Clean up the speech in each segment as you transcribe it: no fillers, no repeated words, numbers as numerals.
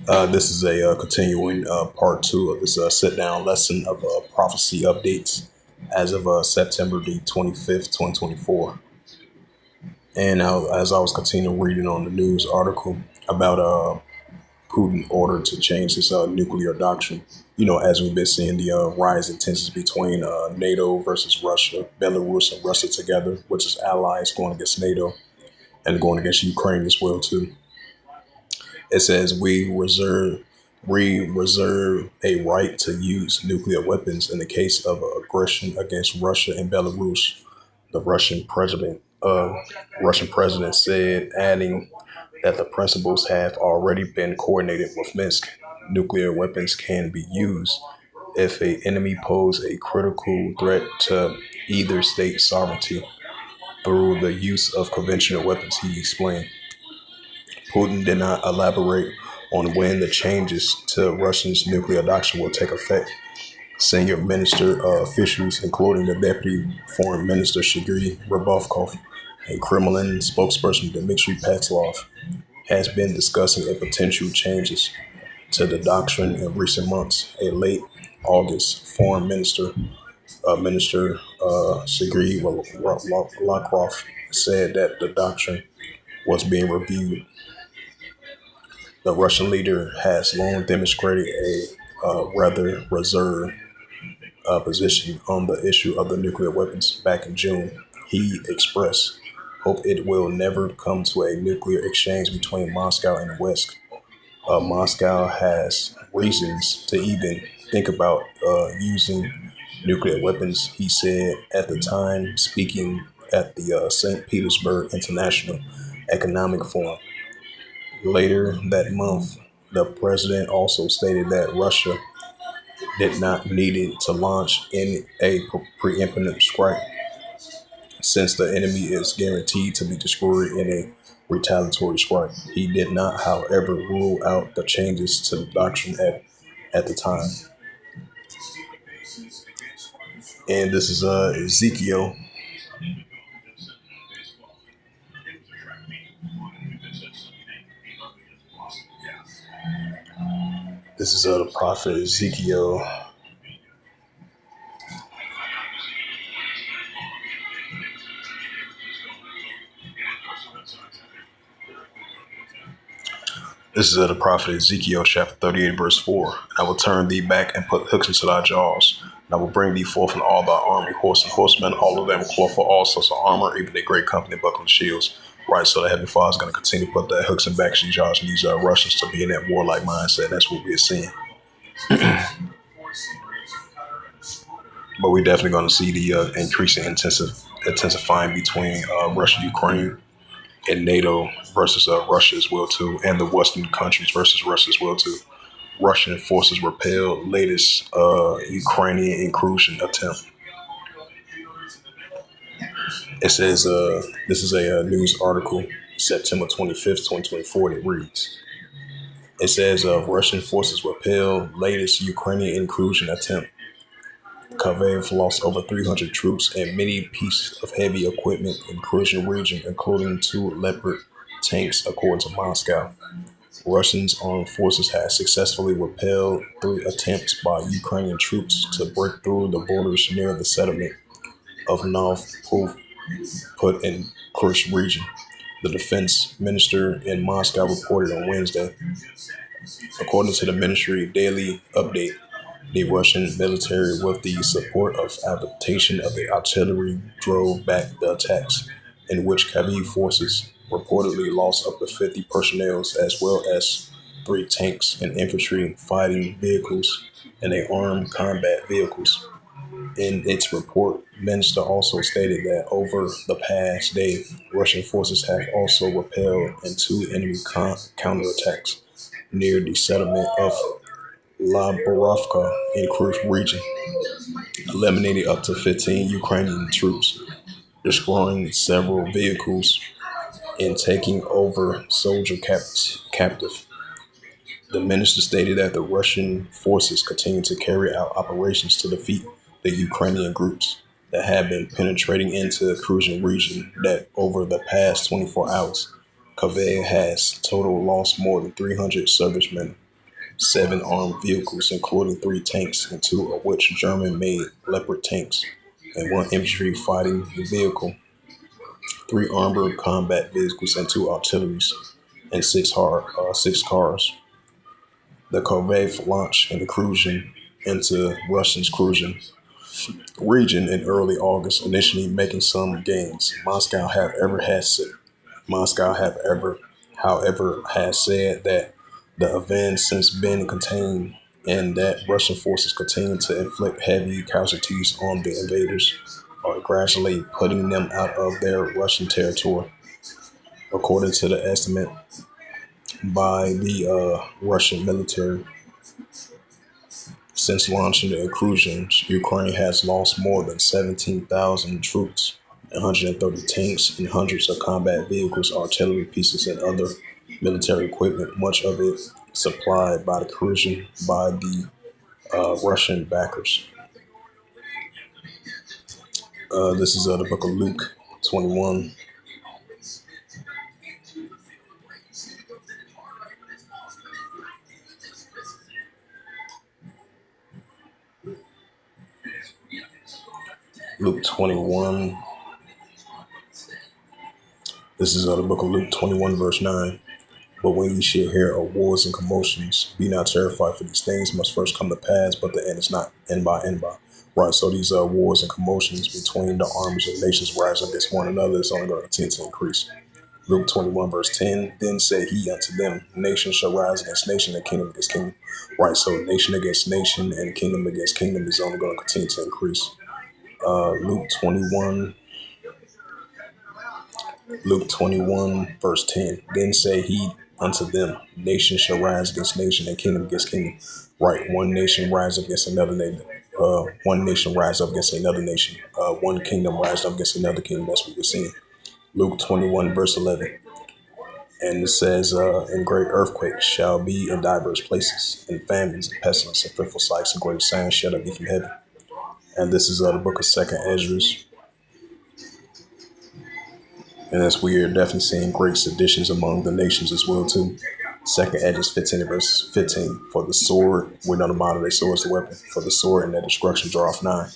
This is a continuing part two of this sit down lesson of prophecy updates as of September the 25th, 2024. And as I was continuing reading on the news article about Putin ordered to change his nuclear doctrine, as we've been seeing the rise in tensions between NATO versus Russia, Belarus and Russia together, which is allies going against NATO and going against Ukraine as well too. It says we reserve a right to use nuclear weapons in the case of aggression against Russia and Belarus. The Russian president said, adding that the principles have already been coordinated with Minsk. Nuclear weapons can be used if an enemy pose a critical threat to either state sovereignty through the use of conventional weapons, he explained. Putin did not elaborate on when the changes to Russia's nuclear doctrine will take effect. Senior minister officials, including the deputy foreign minister Sergei Ryabkov and Kremlin spokesperson Dmitry Peskov, has been discussing a potential changes to the doctrine in recent months. A late August foreign minister Sergei Lavrov said that the doctrine was being reviewed. The Russian leader has long demonstrated a rather reserved position on the issue of the nuclear weapons. Back in June, he expressed hope it will never come to a nuclear exchange between Moscow and the West. Moscow has reasons to even think about using nuclear weapons, he said at the time, speaking at the St. Petersburg International Economic Forum. Later that month, the president also stated that Russia did not need it to launch in a preemptive strike, since the enemy is guaranteed to be destroyed in a retaliatory strike. He did not, however, rule out the changes to the doctrine at the time. And this is Ezekiel. This is the prophet Ezekiel. This is the prophet Ezekiel chapter 38, verse 4. I will turn thee back and put hooks into thy jaws. And I will bring thee forth in all thy army, horse and horsemen, all of them cloth for all sorts of armor, even a great company buckling shields. Right, so the Heavenly Father is going to continue to put that hooks and back to jaws and use Russians to be in that warlike mindset. That's what we're seeing. But we're definitely going to see the increasing intensifying between Russia, Ukraine, and NATO versus Russia as well too, and the Western countries versus Russia as well too. Russian forces repelled latest Ukrainian incursion attempt. It says this is a news article, September 25th, 2024. That reads. It says Russian forces repelled latest Ukrainian incursion attempt. Kharkiv lost over 300 troops and many pieces of heavy equipment in Kherson region, including two Leopard tanks, according to Moscow. Russians armed forces had successfully repelled three attempts by Ukrainian troops to break through the borders near the settlement of North Put in Kursk region. The defense minister in Moscow reported on Wednesday. According to the ministry daily update, the Russian military, with the support of adaptation of the artillery, drove back the attacks, in which Kharkiv forces reportedly lost up to 50 personnel, as well as three tanks and infantry fighting vehicles and a armed combat vehicles. In its report, minister also stated that over the past day, Russian forces have also repelled and two enemy counterattacks near the settlement of Laborovka in Kursk region, eliminating up to 15 Ukrainian troops, destroying several vehicles, and taking over soldier captive. The minister stated that the Russian forces continue to carry out operations to defeat the Ukrainian groups that have been penetrating into the Kursk region, that over the past 24 hours, Kharkiv has total lost more than 300 servicemen seven armed vehicles, including three tanks, and two of which German-made Leopard tanks, and one infantry fighting vehicle, three armored combat vehicles, and two artilleries, and six cars. The Corvette launched an incursion into Russia's cruising region in early August, initially making some gains. Moscow have ever, however, has said that the event since been contained and that Russian forces continue to inflict heavy casualties on the invaders or gradually putting them out of their Russian territory. According to the estimate by the Russian military, since launching the incursions, Ukraine has lost more than 17,000 troops, 130 tanks, and hundreds of combat vehicles, artillery pieces, and other military equipment, much of it supplied by the incursion by the Russian backers. This is the book of Luke 21. Luke 21. This is the book of Luke 21, verse 9. But when ye shall hear of wars and commotions, be not terrified, for these things must first come to pass, but the end is not end by end by. Right, so these wars and commotions between the armies of nations rising against one another is only going to continue to increase. Luke 21, verse 10, then said he unto them, nation shall rise against nation and kingdom against kingdom. Right, so nation against nation and kingdom against kingdom is only going to continue to increase. Luke 21, Luke 21, verse 10. Then say he unto them, nation shall rise against nation and kingdom against kingdom. Right, one nation rise against another nation. One nation rise up against another nation. One kingdom rise up against another kingdom. That's what we're seeing. Luke 21, verse 11. And it says, and great earthquakes shall be in diverse places, and famines, and pestilence, and fearful sights, and great signs shall there be from heaven. And this is the book of Second Esdras. And as we are definitely seeing great seditions among the nations as well too. Second Esdras 15 verse 15. For the sword, we're not a modern day sword is the weapon. For the sword and their destruction draweth nigh.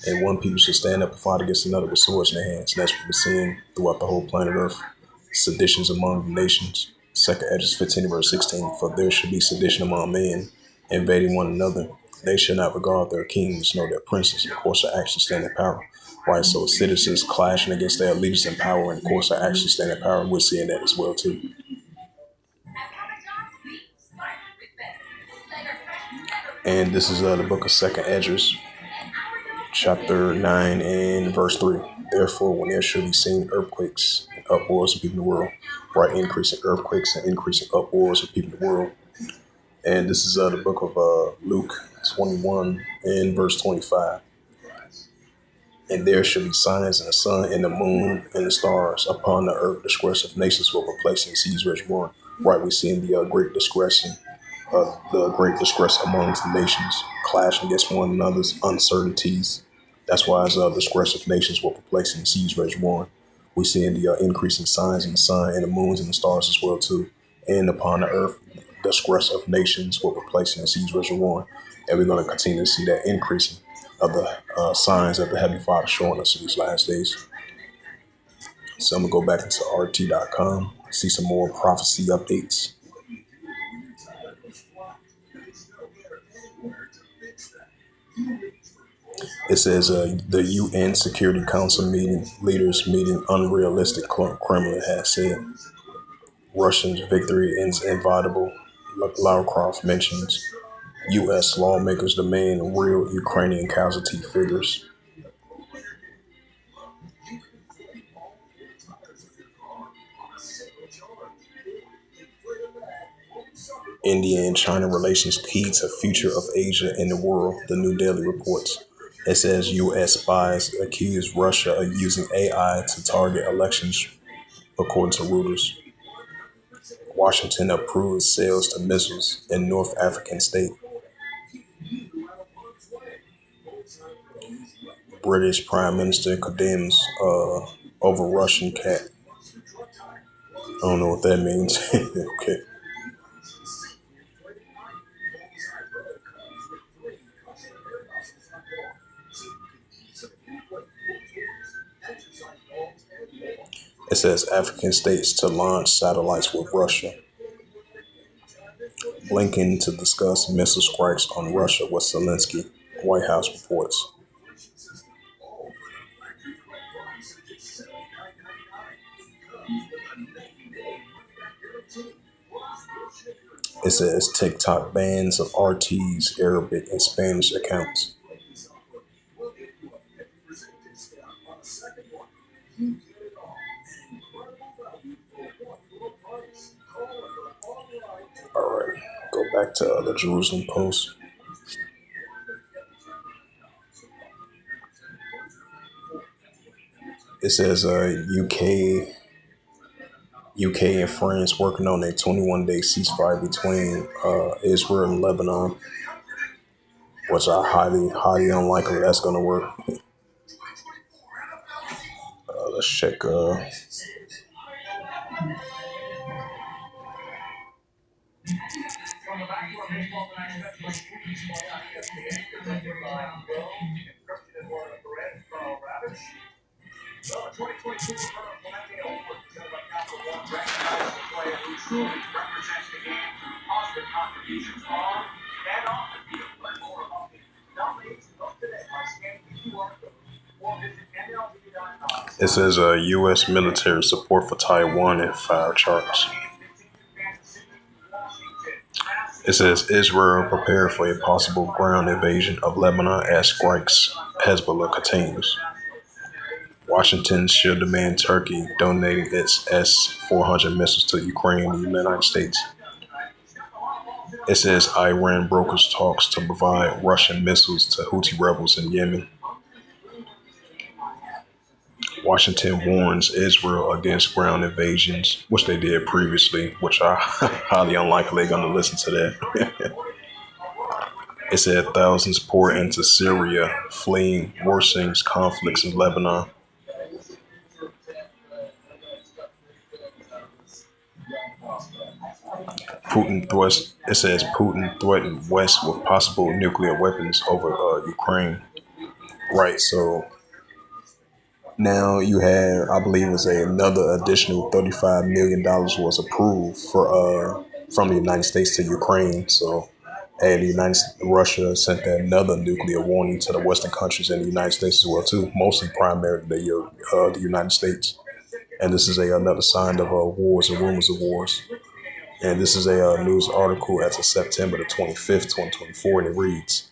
And one people should stand up and fight against another with swords in their hands. And that's what we're seeing throughout the whole planet Earth. Seditions among the nations. Second Esdras 15 verse 16. For there should be sedition among men, invading one another. They shall not regard their kings nor their princes, and course of action stand in power. Right, so citizens clashing against their leaders in power, and course of action stand in power, and we're seeing that as well too. And this is the book of Second Esdras, chapter 9 and verse 3. Therefore, when there shall be seen earthquakes and uproars of people in the world, right, increasing earthquakes and increasing uproars of people in the world. And this is the book of Luke 21 and verse 25. And there shall be signs in the sun and the moon and the stars upon the earth. Disgrace of nations will replace and seas rich born. Right, we're seeing the great discretion, the great distress amongst the nations, clashing against one another's uncertainties. That's why as disgrace of nations will replace and seas rich born. We're seeing the increasing signs in the sun and the moons and the stars as well too. And upon the earth, the distress of nations will replace and seas rich born. And we're going to continue to see that increasing of the signs that the Heavenly Father showing us in these last days. So I'm going to go back into RT.com, see some more prophecy updates. It says the UN Security Council leaders meeting unrealistic Kremlin has said Russia's victory is inevitable. Lavrov mentions U.S. lawmakers demand real Ukrainian casualty figures. India and China relations key to future of Asia and the world, the New Delhi reports. It says U.S. spies accuse Russia of using AI to target elections, according to Reuters. Washington approves sales to missiles in North African state. British Prime Minister condemns over Russian cat. I don't know what that means. Okay. It says African states to launch satellites with Russia. Blinken to discuss missile strikes on Russia with Zelensky. White House reports. It says TikTok bans of RT's Arabic and Spanish accounts. All right, go back to the Jerusalem Post. It says UK and France working on a 21-day ceasefire between Israel and Lebanon, which are highly unlikely that's going to work. Let's check. It says U.S. military support for Taiwan and fire charts. It says Israel prepared for a possible ground invasion of Lebanon as strikes Hezbollah continues. Washington should demand Turkey donating its S-400 missiles to Ukraine and the United States. It says Iran brokers talks to provide Russian missiles to Houthi rebels in Yemen. Washington warns Israel against ground invasions, which they did previously, which are highly unlikely they're going to listen to that. It said thousands pour into Syria, fleeing worsening conflicts in Lebanon. It says Putin threatened West with possible nuclear weapons over Ukraine. Right, so now you have, I believe, another additional $35 million was approved from the United States to Ukraine. So, Russia sent another nuclear warning to the Western countries and the United States as well too, mostly primarily the United States. And this is another sign of wars and rumors of wars. And this is a news article as of September the 25th, 2024, and it reads,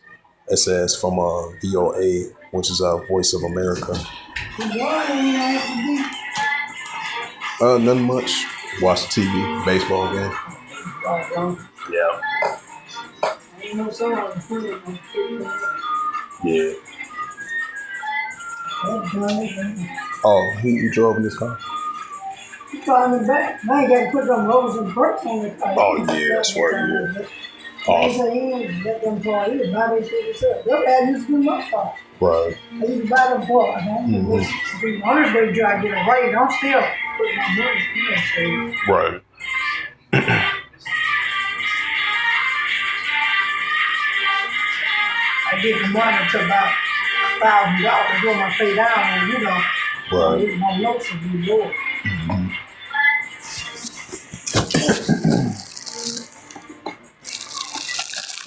it says from VOA, which is Voice of America. Nothing much. Watch the TV, baseball game. Yeah. Yeah. Oh, he drove in this car? He driving back. Now you got to put them rolls and brakes on the car. Oh, yeah, that's right, yeah. They say he ain't let them employees buy this shit himself. That's what I used to do my car. Right. I used to buy them for it. On this day, try to get a raise. I'm still putting my money in that shit. Right. I get the money to about $1,000 when I pay down, and Right. My notes will be lower.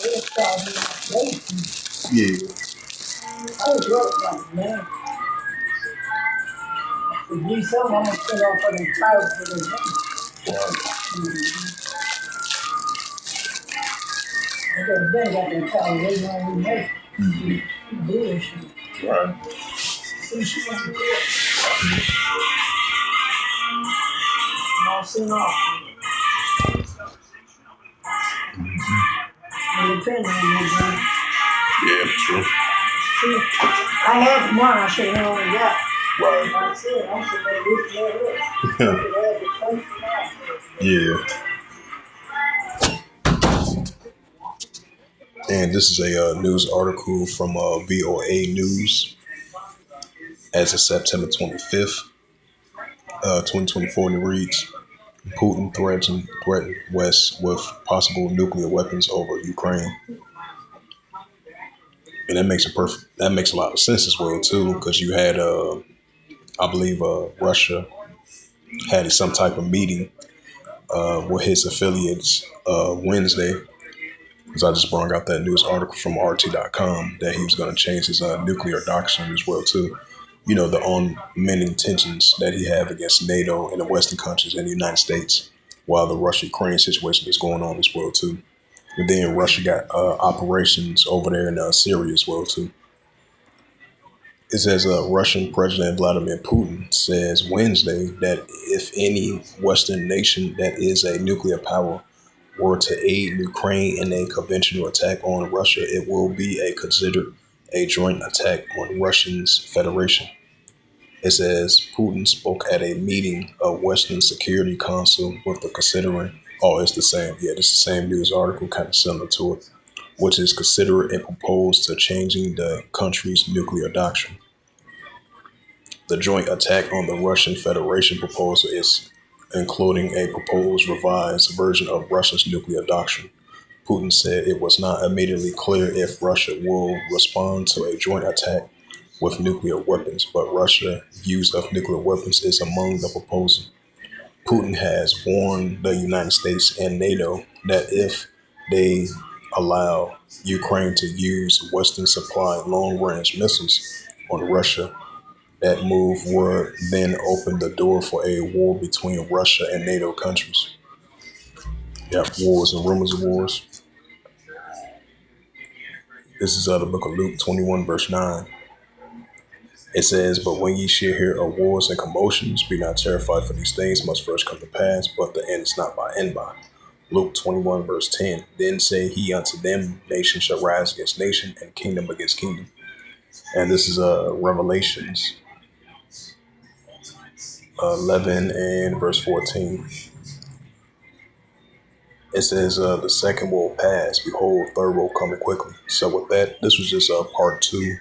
They'll start being late. Yeah. I was working like, man. If we sell, I'm gonna send off for the tires for the money. I got them tires, they know we make. Bullshit. Right. See, she went to court. And I'll send off. And depending on me, Yeah, true. see, I had the money, I should have only got. Right. I said, I'm supposed to this, Yeah. And this is a news article from VOA News as of September 25th, 2024, and it reads, Putin threatened West with possible nuclear weapons over Ukraine. And that makes a lot of sense as well too, because you had I believe Russia had some type of meeting with his affiliates Wednesday, because I just brought out that news article from RT.com that he was going to change his nuclear doctrine as well too. You know, the unending tensions that he have against NATO and the Western countries and the United States, while the Russia-Ukraine situation is going on as well too. And then Russia got operations over there in Syria as well too. It says Russian President Vladimir Putin says Wednesday that if any Western nation that is a nuclear power were to aid Ukraine in a conventional attack on Russia, it will be considered a joint attack on Russia's Federation. It says Putin spoke at a meeting of Western Security Council with the considering. Oh, it's the same. Yeah, it's the same news article, kind of similar to it, which is considered and proposed to changing the country's nuclear doctrine. The joint attack on the Russian Federation proposal is including a proposed revised version of Russia's nuclear doctrine. Putin said it was not immediately clear if Russia will respond to a joint attack with nuclear weapons, but Russia's use of nuclear weapons is among the proposal. Putin has warned the United States and NATO that if they allow Ukraine to use Western-supplied long-range missiles on Russia, that move would then open the door for a war between Russia and NATO countries. You have wars and rumors of wars. This is the book of Luke 21, verse 9. It says, "But when ye shall hear of wars and commotions, be not terrified, for these things must first come to pass, but the end is not by and by." Luke 21, verse 10. "Then said he unto them, Nation shall rise against nation, and kingdom against kingdom." And this is Revelations 11 and verse 14. It says, "The second will pass, behold, third will coming quickly." So with that, this was just part 2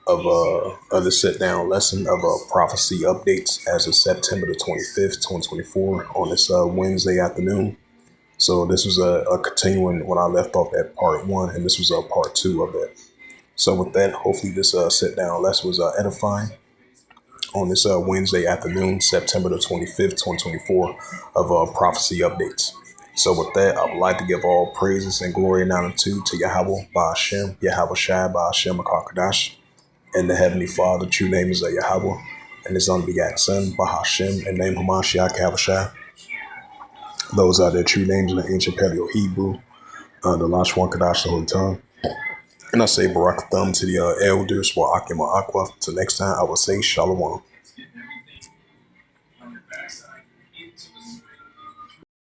of the sit-down lesson of prophecy updates as of September the 25th, 2024 on this Wednesday afternoon. So this was a continuing when I left off at part 1, and this was part 2 of that. So with that, hopefully this sit-down lesson was edifying on this Wednesday afternoon, September the 25th, 2024 of prophecy updates. So with that, I would like to give all praises and glory and honor to Yahweh, Ba'ashem, Yahweh Shai, Ba'ashem, Akakadash, and the Heavenly Father. True name is Yahweh, and His unbegotten Son, Bahashem, and name Hamashiach Havashai. Those are their true names in the ancient Paleo Hebrew, the Lashwan Kadash, the Holy Tongue. And I say Barak Thumb to the elders, Wa'akim Aqua. Till next time, I will say Shalom.